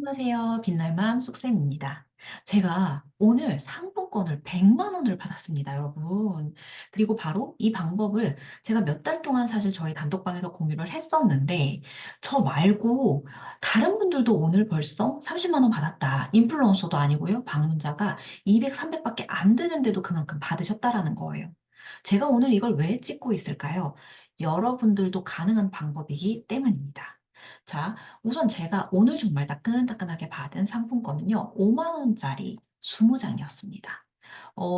안녕하세요. 빛날맘 쑥쌤입니다. 제가 오늘 상품권을 100만 원을 받았습니다, 여러분. 그리고 바로 이 방법을 제가 몇 달 동안 사실 저희 단톡방에서 공유를 했었는데, 저 말고 다른 분들도 오늘 벌써 30만 원 받았다. 인플루언서도 아니고요. 방문자가 200, 300밖에 안 되는데도 그만큼 받으셨다라는 거예요. 제가 오늘 이걸 왜 찍고 있을까요? 여러분들도 가능한 방법이기 때문입니다. 자, 우선 제가 오늘 정말 따끈따끈하게 받은 상품권은요, 5만 원짜리 20장이었습니다.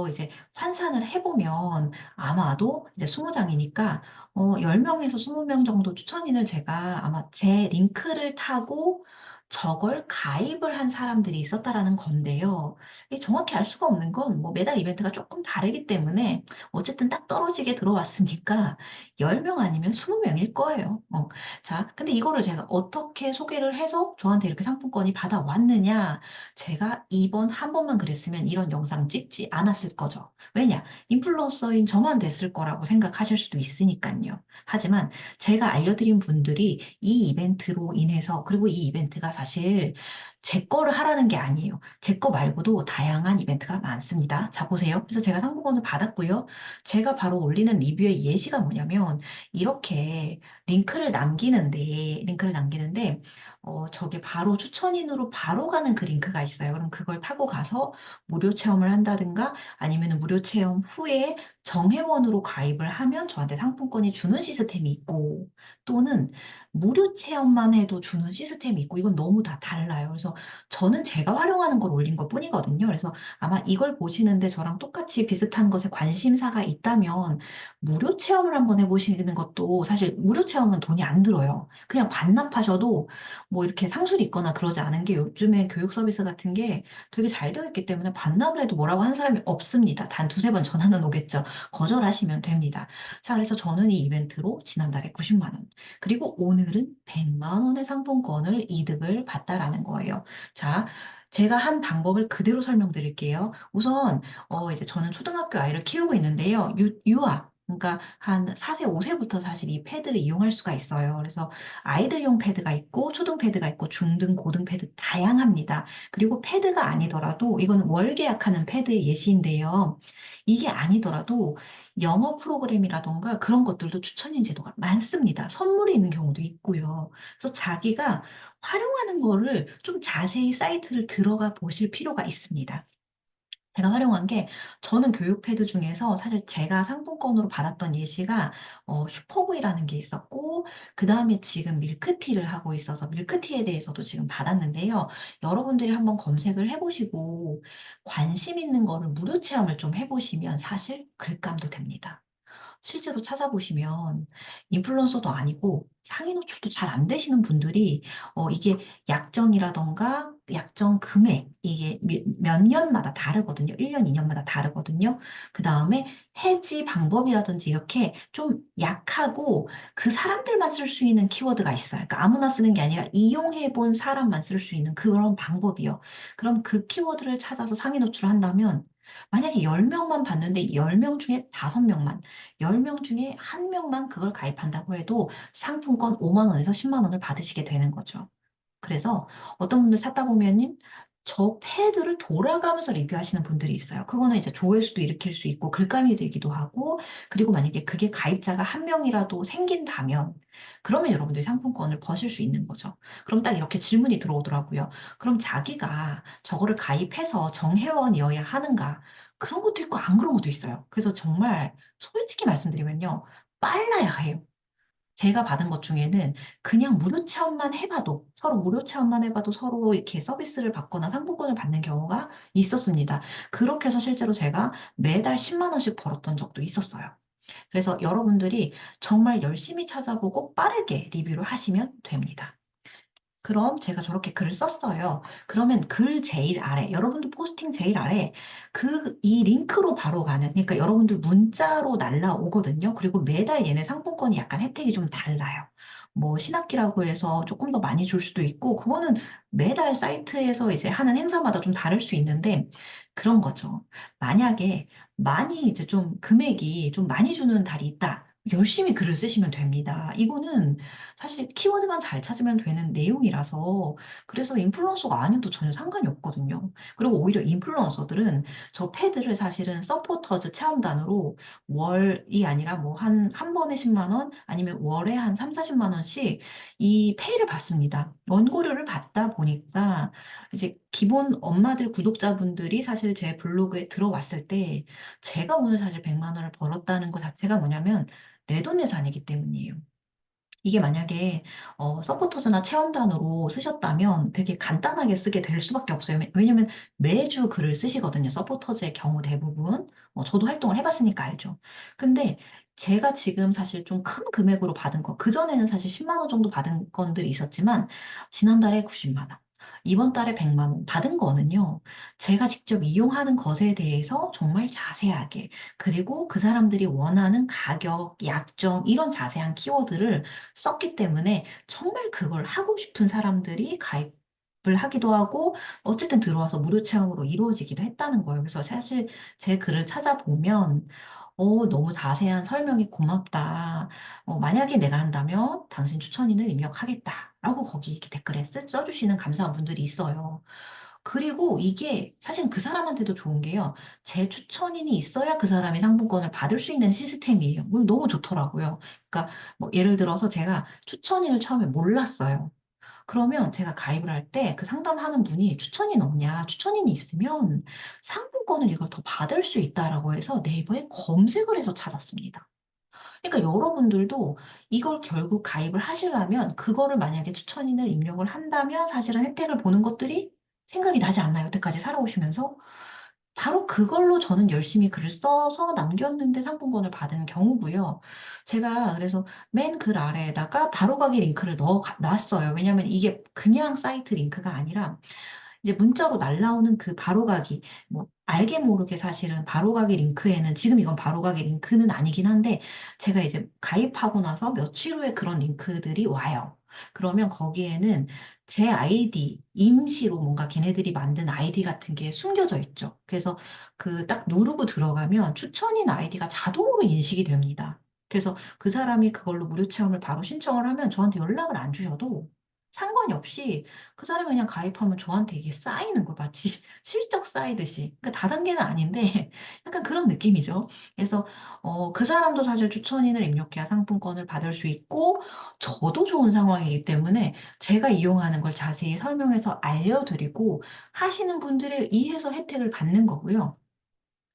이제 환산을 해보면 아마도 이제 20장이니까 10명에서 20명 정도 추천인을 제가 아마 제 링크를 타고 저걸 가입을 한 사람들이 있었다라는 건데요. 이게 정확히 알 수가 없는 건 뭐 매달 이벤트가 조금 다르기 때문에 어쨌든 딱 떨어지게 들어왔으니까 10명 아니면 20명일 거예요. 자, 근데 이거를 제가 어떻게 소개를 해서 저한테 이렇게 상품권이 받아왔느냐? 제가 이번 한 번만 그랬으면 이런 영상 찍지 않았을 거죠. 왜냐? 인플루언서인 저만 됐을 거라고 생각하실 수도 있으니까요. 하지만 제가 알려드린 분들이 이 이벤트로 인해서, 그리고 이 이벤트가 사실 제 거를 하라는 게 아니에요. 제 거 말고도 다양한 이벤트가 많습니다. 자, 보세요. 그래서 제가 상품권을 받았고요. 제가 바로 올리는 리뷰의 예시가 뭐냐면, 이렇게 링크를 남기는데, 저게 바로 추천인으로 바로 가는 그 링크가 있어요. 그럼 그걸 타고 가서 무료 체험을 한다든가 아니면 무료 체험 후에 정회원으로 가입을 하면 저한테 상품권이 주는 시스템이 있고 또는 무료 체험만 해도 주는 시스템이 있고 이건 너무 다 달라요. 그래서 저는 제가 활용하는 걸 올린 것 뿐이거든요. 그래서 아마 이걸 보시는데 저랑 똑같이 비슷한 것에 관심사가 있다면 무료 체험을 한번 해보시는 것도 사실 무료 체험은 돈이 안 들어요. 그냥 반납하셔도 뭐 이렇게 상술이 있거나 그러지 않은 게 요즘에 교육 서비스 같은 게 되게 잘 되어 있기 때문에 반납을 해도 뭐라고 하는 사람이 없습니다. 단 두세 번 전화는 오겠죠. 거절하시면 됩니다. 자, 그래서 저는 이 이벤트로 지난달에 90만 원, 그리고 오늘은 100만 원의 상품권을 이득을 봤다라는 거예요. 자, 제가 한 방법을 그대로 설명드릴게요. 우선 이제 저는 초등학교 아이를 키우고 있는데요. 유아 그러니까 한 4세, 5세부터 사실 이 패드를 이용할 수가 있어요. 그래서 아이들용 패드가 있고 초등 패드가 있고 중등, 고등 패드 다양합니다. 그리고 패드가 아니더라도 이건 월 계약하는 패드의 예시인데요. 이게 아니더라도 영어 프로그램이라던가 그런 것들도 추천인 제도가 많습니다. 선물이 있는 경우도 있고요. 그래서 자기가 활용하는 거를 좀 자세히 사이트를 들어가 보실 필요가 있습니다. 제가 활용한 게 저는 교육 패드 중에서 사실 제가 상품권으로 받았던 예시가 슈퍼브이라는 게 있었고 그 다음에 지금 밀크티를 하고 있어서 밀크티에 대해서도 지금 받았는데요. 여러분들이 한번 검색을 해보시고 관심 있는 거를 무료 체험을 좀 해보시면 사실 글감도 됩니다. 실제로 찾아보시면 인플루언서도 아니고 상위 노출도 잘 안 되시는 분들이 이게 약정이라던가 약정 금액 이게 몇 년마다 다르거든요. 1년, 2년마다 다르거든요. 그 다음에 해지 방법이라든지 이렇게 좀 약하고 그 사람들만 쓸 수 있는 키워드가 있어요. 그러니까 아무나 쓰는 게 아니라 이용해 본 사람만 쓸 수 있는 그런 방법이요. 그럼 그 키워드를 찾아서 상위 노출한다면 만약에 10명만 봤는데 10명 중에 5명만 10명 중에 1명만 그걸 가입한다고 해도 상품권 5만 원에서 10만 원을 받으시게 되는 거죠. 그래서 어떤 분들 찾다 보면은 저 패드를 돌아가면서 리뷰하시는 분들이 있어요. 그거는 이제 조회수도 일으킬 수 있고 글감이 되기도 하고 그리고 만약에 그게 가입자가 1명이라도 생긴다면 그러면 여러분들이 상품권을 버실 수 있는 거죠. 그럼 딱 이렇게 질문이 들어오더라고요. 그럼 자기가 저거를 가입해서 정회원이어야 하는가? 그런 것도 있고 안 그런 것도 있어요. 그래서 정말 솔직히 말씀드리면요. 빨라야 해요. 제가 받은 것 중에는 그냥 무료 체험만 해봐도, 서로 무료 체험만 해봐도 서로 이렇게 서비스를 받거나 상품권을 받는 경우가 있었습니다. 그렇게 해서 실제로 제가 매달 10만 원씩 벌었던 적도 있었어요. 그래서 여러분들이 정말 열심히 찾아보고 빠르게 리뷰를 하시면 됩니다. 그럼 제가 저렇게 글을 썼어요. 그러면 글 제일 아래, 여러분들 포스팅 제일 아래 이 링크로 바로 가는, 그러니까 여러분들 문자로 날라오거든요. 그리고 매달 얘네 상품권이 약간 혜택이 좀 달라요. 뭐 신학기라고 해서 조금 더 많이 줄 수도 있고, 그거는 매달 사이트에서 이제 하는 행사마다 좀 다를 수 있는데, 그런 거죠. 만약에 많이 이제 좀 금액이 좀 많이 주는 달이 있다. 열심히 글을 쓰시면 됩니다. 이거는 사실 키워드만 잘 찾으면 되는 내용이라서 그래서 인플루언서가 아니어도 전혀 상관이 없거든요. 그리고 오히려 인플루언서들은 저 패드를 사실은 서포터즈 체험단으로 월이 아니라 뭐 한 번에 10만 원 아니면 월에 한 3, 40만 원씩 이 페이를 받습니다. 원고료를 받다 보니까 이제 기본 엄마들 구독자분들이 사실 제 블로그에 들어왔을 때 제가 오늘 사실 100만 원을 벌었다는 것 자체가 뭐냐면 내돈내산이기 때문이에요. 이게 만약에 서포터즈나 체험단으로 쓰셨다면 되게 간단하게 쓰게 될 수밖에 없어요. 왜냐면 매주 글을 쓰시거든요. 서포터즈의 경우 대부분. 저도 활동을 해봤으니까 알죠. 근데 제가 지금 사실 좀 큰 금액으로 받은 거, 그전에는 사실 10만 원 정도 받은 건들이 있었지만, 지난달에 90만 원, 이번 달에 100만 원 받은 거는요, 제가 직접 이용하는 것에 대해서 정말 자세하게, 그리고 그 사람들이 원하는 가격, 약정, 이런 자세한 키워드를 썼기 때문에 정말 그걸 하고 싶은 사람들이 가입을 하기도 하고 어쨌든 들어와서 무료 체험으로 이루어지기도 했다는 거예요. 그래서 사실 제 글을 찾아보면 너무 자세한 설명이 고맙다. 만약에 내가 한다면 당신 추천인을 입력하겠다. 라고 거기 이렇게 댓글에 써주시는 감사한 분들이 있어요. 그리고 이게 사실 그 사람한테도 좋은 게요. 제 추천인이 있어야 그 사람이 상품권을 받을 수 있는 시스템이에요. 너무 좋더라고요. 그러니까 뭐 예를 들어서 제가 추천인을 처음에 몰랐어요. 그러면 제가 가입을 할 때 그 상담하는 분이 추천인 없냐? 추천인이 있으면 상품권을 이걸 더 받을 수 있다라고 해서 네이버에 검색을 해서 찾았습니다. 그러니까 여러분들도 이걸 결국 가입을 하시려면 그거를 만약에 추천인을 입력을 한다면 사실은 혜택을 보는 것들이 생각이 나지 않나요? 여태까지 살아오시면서? 바로 그걸로 저는 열심히 글을 써서 남겼는데 상품권을 받은 경우고요. 제가 그래서 맨 글 아래에다가 바로가기 링크를 놨어요. 왜냐하면 이게 그냥 사이트 링크가 아니라 이제 문자로 날라오는 그 바로가기, 뭐, 알게 모르게 사실은 바로가기 링크에는, 지금 이건 바로가기 링크는 아니긴 한데, 제가 이제 가입하고 나서 며칠 후에 그런 링크들이 와요. 그러면 거기에는 제 아이디, 임시로 뭔가 걔네들이 만든 아이디 같은 게 숨겨져 있죠. 그래서 그 딱 누르고 들어가면 추천인 아이디가 자동으로 인식이 됩니다. 그래서 그 사람이 그걸로 무료 체험을 바로 신청을 하면 저한테 연락을 안 주셔도 상관이 없이 그 사람이 그냥 가입하면 저한테 이게 쌓이는 거 마치 실적 쌓이듯이. 그러니까 다단계는 아닌데 약간 그런 느낌이죠. 그래서 그 사람도 사실 추천인을 입력해야 상품권을 받을 수 있고 저도 좋은 상황이기 때문에 제가 이용하는 걸 자세히 설명해서 알려드리고 하시는 분들이 이해해서 혜택을 받는 거고요.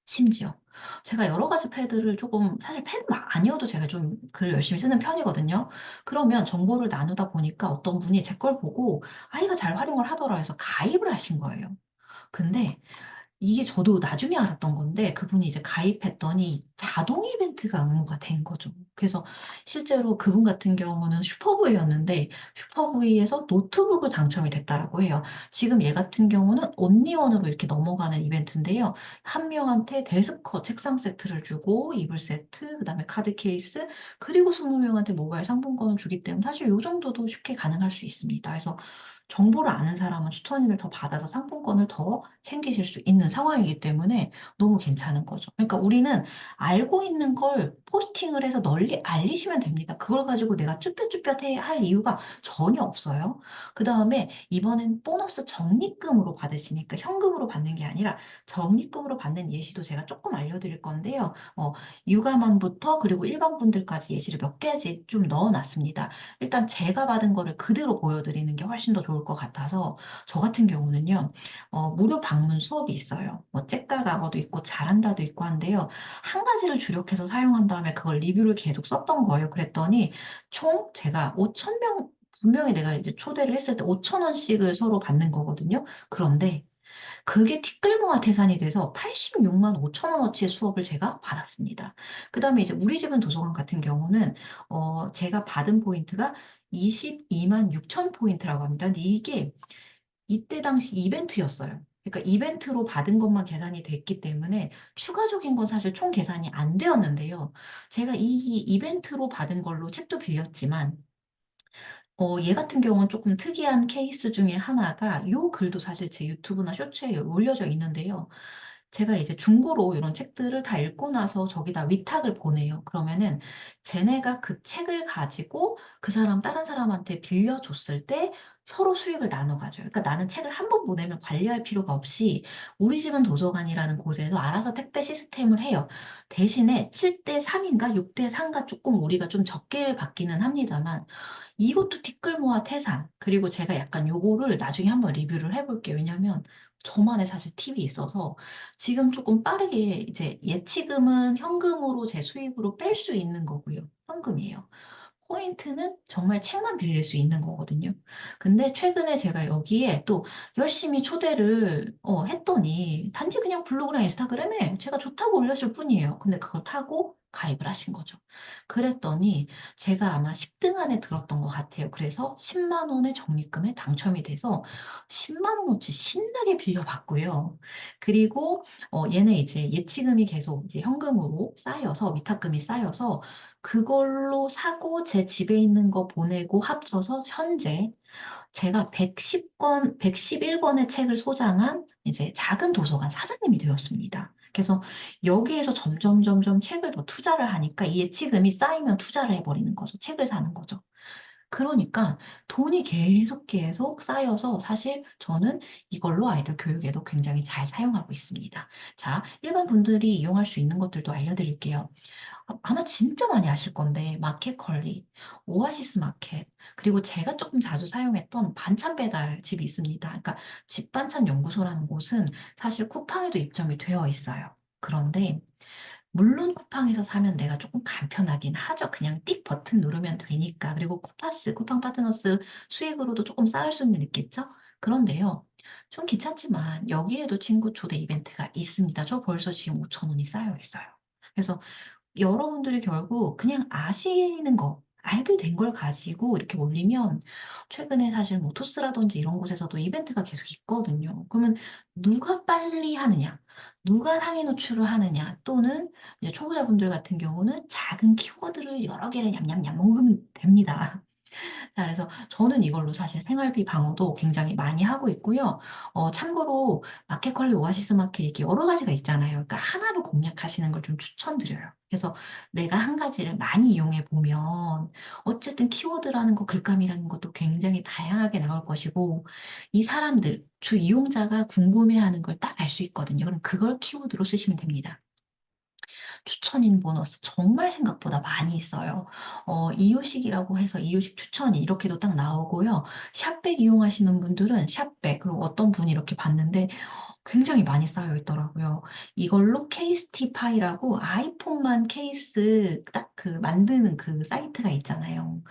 심지어 제가 여러 가지 패드를 조금 사실 패드 아니어도 제가 좀 글을 열심히 쓰는 편이거든요. 그러면 정보를 나누다 보니까 어떤 분이 제 걸 보고 아이가 잘 활용을 하더라 해서 가입을 하신 거예요. 근데 이게 저도 나중에 알았던 건데 그분이 이제 가입했더니 자동 이벤트가 응모가 된 거죠. 그래서 실제로 그분 같은 경우는 슈퍼브이였는데 슈퍼브이에서 노트북을 당첨이 됐다라고 해요. 지금 얘 같은 경우는 온리원으로 이렇게 넘어가는 이벤트인데요. 한 명한테 데스크 책상 세트를 주고 이불 세트, 그다음에 카드 케이스, 그리고 20명한테 모바일 상품권을 주기 때문에 사실 이 정도도 쉽게 가능할 수 있습니다. 그래서 정보를 아는 사람은 추천인을 더 받아서 상품권을 더 챙기실 수 있는 상황이기 때문에 너무 괜찮은 거죠. 그러니까 우리는 알고 있는 걸 포스팅을 해서 널리 알리시면 됩니다. 그걸 가지고 내가 쭈뼛쭈뼛 할 이유가 전혀 없어요. 그 다음에 이번엔 보너스 적립금으로 받으시니까 현금으로 받는 게 아니라 적립금으로 받는 예시도 제가 조금 알려드릴 건데요. 육아만부터 그리고 일반 분들까지 예시를 몇 가지 좀 넣어놨습니다. 일단 제가 받은 거를 그대로 보여드리는 게 훨씬 더 좋을 것 같아서 저 같은 경우는요, 무료 방문 수업이 있어요. 뭐 째까 과거도 있고 잘한다도 있고 한데요. 한 가지를 주력해서 사용한 다음에 그걸 리뷰를 계속 썼던 거예요. 그랬더니 총 제가 5천 명 분명히 내가 이제 초대를 했을 때 5천 원씩을 서로 받는 거거든요. 그런데 그게 티끌모아 태산이 돼서 86만 5천 원어치의 수업을 제가 받았습니다. 그 다음에 이제 우리 집은 도서관 같은 경우는 제가 받은 포인트가 22만 6천 포인트라고 합니다. 근데 이게 이때 당시 이벤트였어요. 그러니까 이벤트로 받은 것만 계산이 됐기 때문에 추가적인 건 사실 총 계산이 안 되었는데요. 제가 이 이벤트로 받은 걸로 책도 빌렸지만 얘 같은 경우는 조금 특이한 케이스 중에 하나가 요 글도 사실 제 유튜브나 쇼츠에 올려져 있는데요. 제가 이제 중고로 이런 책들을 다 읽고 나서 저기다 위탁을 보내요. 그러면은 쟤네가 그 책을 가지고 그 사람 다른 사람한테 빌려줬을 때 서로 수익을 나눠 가져요. 그러니까 나는 책을 한 번 보내면 관리할 필요가 없이 우리 집은 도서관이라는 곳에서 알아서 택배 시스템을 해요. 대신에 7대 3인가 6대 3가 조금 우리가 좀 적게 받기는 합니다만 이것도 티끌 모아 태산. 그리고 제가 약간 요거를 나중에 한번 리뷰를 해볼게요. 왜냐면 저만의 사실 팁이 있어서 지금 조금 빠르게 이제 예치금은 현금으로 제 수입으로 뺄 수 있는 거고요. 현금이에요. 포인트는 정말 책만 빌릴 수 있는 거거든요. 근데 최근에 제가 여기에 또 열심히 초대를 했더니 단지 그냥 블로그랑 인스타그램에 제가 좋다고 올렸을 뿐이에요. 근데 그걸 타고 가입을 하신 거죠. 그랬더니 제가 아마 10등 안에 들었던 것 같아요. 그래서 10만 원의 적립금에 당첨이 돼서 10만 원어치 신나게 빌려봤고요. 그리고 얘네 이제 예치금이 계속 이제 현금으로 쌓여서 위탁금이 쌓여서 그걸로 사고 제 집에 있는 거 보내고 합쳐서 현재 제가 110권, 111권의 책을 소장한 이제 작은 도서관 사장님이 되었습니다. 그래서 여기에서 점점 점점 책을 더 투자를 하니까 이 예치금이 쌓이면 투자를 해버리는 거죠. 책을 사는 거죠. 그러니까 돈이 계속 계속 쌓여서 사실 저는 이걸로 아이들 교육에도 굉장히 잘 사용하고 있습니다. 자, 일반 분들이 이용할 수 있는 것들도 알려드릴게요. 아마 진짜 많이 아실 건데 마켓컬리, 오아시스 마켓, 그리고 제가 조금 자주 사용했던 반찬 배달 집이 있습니다. 그러니까 집반찬 연구소라는 곳은 사실 쿠팡에도 입점이 되어 있어요. 그런데 물론 쿠팡에서 사면 내가 조금 간편하긴 하죠. 그냥 띡 버튼 누르면 되니까. 그리고 쿠파스, 쿠팡 파트너스 수익으로도 조금 쌓을 수는 있겠죠? 그런데요. 좀 귀찮지만 여기에도 친구 초대 이벤트가 있습니다. 저 벌써 지금 5천 원이 쌓여 있어요. 그래서 여러분들이 결국 그냥 아시는 거, 알게 된 걸 가지고 이렇게 올리면 최근에 사실 뭐 토스라든지 이런 곳에서도 이벤트가 계속 있거든요. 그러면 누가 빨리 하느냐, 누가 상위 노출을 하느냐, 또는 이제 초보자분들 같은 경우는 작은 키워드를 여러 개를 냠냠냠 먹으면 됩니다. 자, 그래서 저는 이걸로 사실 생활비 방어도 굉장히 많이 하고 있고요. 참고로 마켓컬리 오아시스 마켓 이렇게 여러 가지가 있잖아요. 그러니까 하나를 공략하시는 걸 좀 추천드려요. 그래서 내가 한 가지를 많이 이용해 보면 어쨌든 키워드라는 거, 글감이라는 것도 굉장히 다양하게 나올 것이고 이 사람들, 주 이용자가 궁금해하는 걸 딱 알 수 있거든요. 그럼 그걸 키워드로 쓰시면 됩니다. 추천인 보너스 정말 생각보다 많이 있어요. 이유식이라고 해서 이유식 추천이 이렇게도 딱 나오고요. 샵백 이용하시는 분들은 샵백, 그리고 어떤 분이 이렇게 봤는데 굉장히 많이 쌓여 있더라고요. 이걸로 케이스티파이라고 아이폰만 케이스 딱 그 만드는 그 사이트가 있잖아요.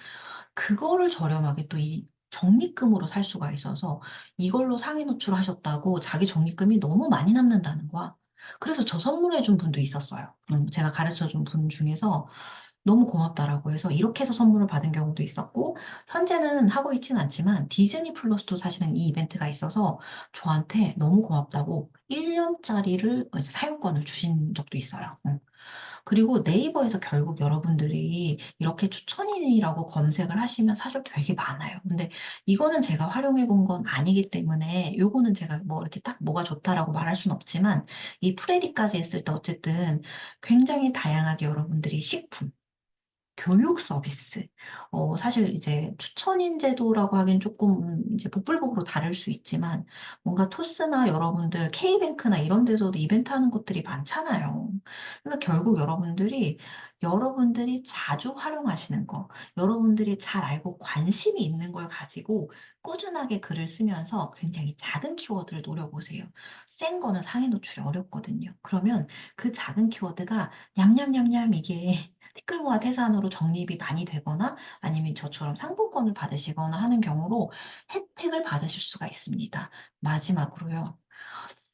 그거를 저렴하게 또 이 적립금으로 살 수가 있어서 이걸로 상위 노출하셨다고 자기 적립금이 너무 많이 남는다는 거야. 그래서 저 선물해 준 분도 있었어요. 제가 가르쳐 준 분 중에서 너무 고맙다라고 해서 이렇게 해서 선물을 받은 경우도 있었고, 현재는 하고 있지는 않지만 디즈니 플러스도 사실은 이 이벤트가 있어서 저한테 너무 고맙다고 1년짜리를 사용권을 주신 적도 있어요. 그리고 네이버에서 결국 여러분들이 이렇게 추천인이라고 검색을 하시면 사실 되게 많아요. 근데 이거는 제가 활용해 본 건 아니기 때문에 요거는 제가 뭐 이렇게 딱 뭐가 좋다라고 말할 수는 없지만 이 프레디까지 했을 때 어쨌든 굉장히 다양하게 여러분들이 식품, 교육 서비스. 사실 이제 추천인 제도라고 하긴 조금 이제 복불복으로 다를 수 있지만 뭔가 토스나 여러분들 K뱅크나 이런 데서도 이벤트 하는 곳들이 많잖아요. 그러니까 결국 여러분들이 자주 활용하시는 거, 여러분들이 잘 알고 관심이 있는 걸 가지고 꾸준하게 글을 쓰면서 굉장히 작은 키워드를 노려보세요. 센 거는 상위 노출이 어렵거든요. 그러면 그 작은 키워드가 냠냠냠냠 이게 티끌모아 태산으로 적립이 많이 되거나 아니면 저처럼 상품권을 받으시거나 하는 경우로 혜택을 받으실 수가 있습니다. 마지막으로요.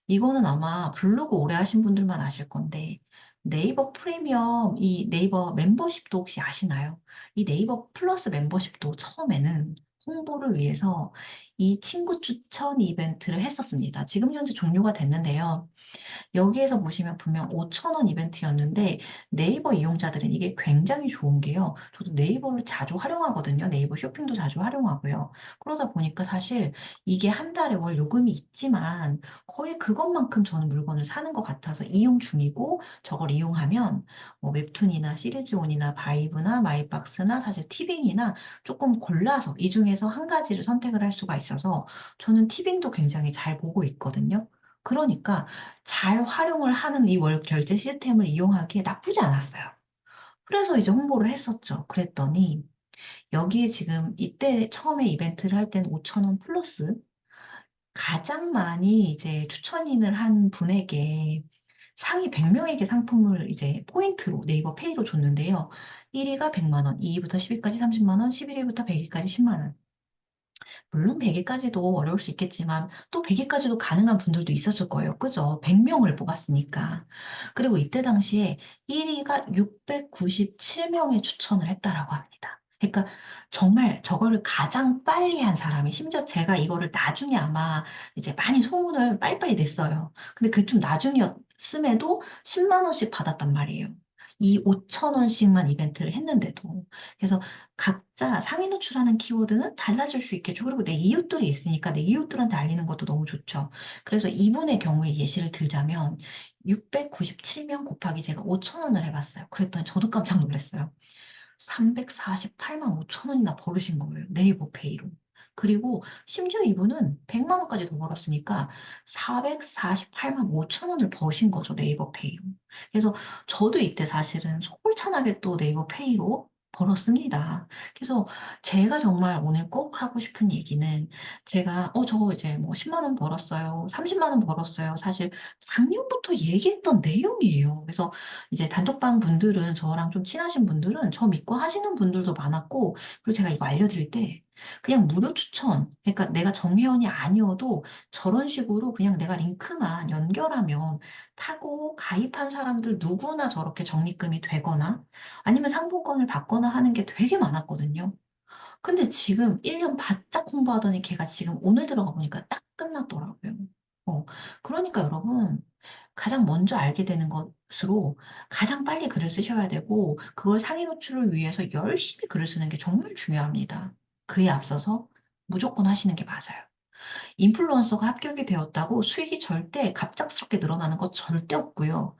이거는 아마 블로그 오래 하신 분들만 아실 건데 네이버 프리미엄 이 네이버 멤버십도 혹시 아시나요? 이 네이버 플러스 멤버십도 처음에는 홍보를 위해서 이 친구 추천 이벤트를 했었습니다. 지금 현재 종료가 됐는데요. 여기에서 보시면 분명 5,000원 이벤트였는데 네이버 이용자들은 이게 굉장히 좋은 게요. 저도 네이버를 자주 활용하거든요. 네이버 쇼핑도 자주 활용하고요. 그러다 보니까 사실 이게 한 달에 월 요금이 있지만 거의 그것만큼 저는 물건을 사는 것 같아서 이용 중이고 저걸 이용하면 뭐 웹툰이나 시리즈온이나 바이브나 마이박스나 사실 티빙이나 조금 골라서 이 중에서 한 가지를 선택을 할 수가 있어서 저는 티빙도 굉장히 잘 보고 있거든요. 그러니까 잘 활용을 하는 이 월 결제 시스템을 이용하기에 나쁘지 않았어요. 그래서 이제 홍보를 했었죠. 그랬더니 여기에 지금 이때 처음에 이벤트를 할 때는 5,000원 플러스 가장 많이 이제 추천인을 한 분에게 상위 100명에게 상품을 이제 포인트로 네이버 페이로 줬는데요. 1위가 100만 원, 2위부터 10위까지 30만 원, 11위부터 100위까지 10만 원. 물론 100일까지도 어려울 수 있겠지만 또 100일까지도 가능한 분들도 있었을 거예요. 그죠? 100명을 뽑았으니까. 그리고 이때 당시에 1위가 697명의 추천을 했다라고 합니다. 그러니까 정말 저거를 가장 빨리 한 사람이 심지어 제가 이거를 나중에 아마 이제 많이 소문을 빨리빨리 냈어요. 근데 그게 좀 나중이었음에도 10만 원씩 받았단 말이에요. 이 5천 원씩만 이벤트를 했는데도. 그래서 각자 상위 노출하는 키워드는 달라질 수 있겠죠. 그리고 내 이웃들이 있으니까 내 이웃들한테 알리는 것도 너무 좋죠. 그래서 이분의 경우에 예시를 들자면 697명 곱하기 제가 5천 원을 해봤어요. 그랬더니 저도 깜짝 놀랐어요. 348만 5천 원이나 벌으신 거예요. 네이버 페이로. 그리고 심지어 이분은 100만 원까지 더 벌었으니까 448만 5천 원을 버신 거죠. 네이버 페이로. 그래서 저도 이때 사실은 솔찬하게 또 네이버 페이로 벌었습니다. 그래서 제가 정말 오늘 꼭 하고 싶은 얘기는 제가 저 이제 뭐 10만 원 벌었어요. 30만 원 벌었어요. 사실 작년부터 얘기했던 내용이에요. 그래서 이제 단톡방 분들은 저랑 좀 친하신 분들은 저 믿고 하시는 분들도 많았고 그리고 제가 이거 알려드릴 때 그냥 무료 추천 그러니까 내가 정회원이 아니어도 저런 식으로 그냥 내가 링크만 연결하면 타고 가입한 사람들 누구나 저렇게 적립금이 되거나 아니면 상품권을 받거나 하는 게 되게 많았거든요. 근데 지금 1년 바짝 공부하더니 걔가 지금 오늘 들어가 보니까 딱 끝났더라고요. 어, 그러니까 여러분, 가장 먼저 알게 되는 것으로 가장 빨리 글을 쓰셔야 되고, 그걸 상위 노출을 위해서 열심히 글을 쓰는 게 정말 중요합니다. 그에 앞서서 무조건 하시는 게 맞아요. 인플루언서가 합격이 되었다고 수익이 절대 갑작스럽게 늘어나는 것 절대 없고요.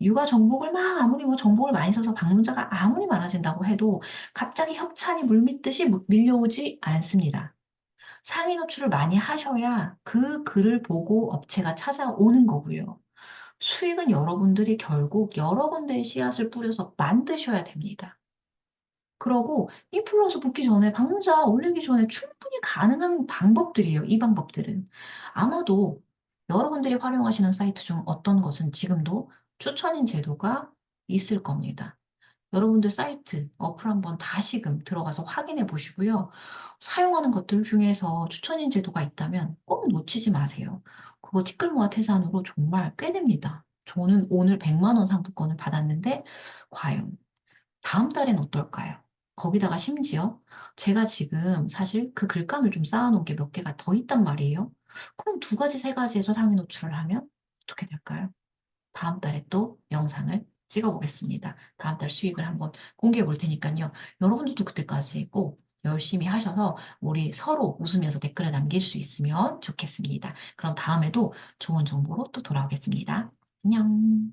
육아 정복을 막 아무리 뭐 정복을 많이 써서 방문자가 아무리 많아진다고 해도 갑자기 협찬이 물밀듯이 밀려오지 않습니다. 상위 노출을 많이 하셔야 그 글을 보고 업체가 찾아오는 거고요. 수익은 여러분들이 결국 여러 군데의 씨앗을 뿌려서 만드셔야 됩니다. 그러고 인플루언서 붙기 전에 방문자 올리기 전에 충분히 가능한 방법들이에요. 이 방법들은. 아마도 여러분들이 활용하시는 사이트 중 어떤 것은 지금도 추천인 제도가 있을 겁니다. 여러분들 사이트, 어플 한번 다시금 들어가서 확인해 보시고요. 사용하는 것들 중에서 추천인 제도가 있다면 꼭 놓치지 마세요. 그거 티끌 모아 태산으로 정말 꽤 됩니다. 저는 오늘 100만 원 상품권을 받았는데 과연 다음 달엔 어떨까요? 거기다가 심지어 제가 지금 사실 그 글감을 좀 쌓아놓은 게 몇 개가 더 있단 말이에요. 그럼 두 가지, 세 가지에서 상위 노출을 하면 어떻게 될까요? 다음 달에 또 영상을 찍어보겠습니다. 다음 달 수익을 한번 공개해 볼 테니까요. 여러분들도 그때까지 꼭 열심히 하셔서 우리 서로 웃으면서 댓글을 남길 수 있으면 좋겠습니다. 그럼 다음에도 좋은 정보로 또 돌아오겠습니다. 안녕.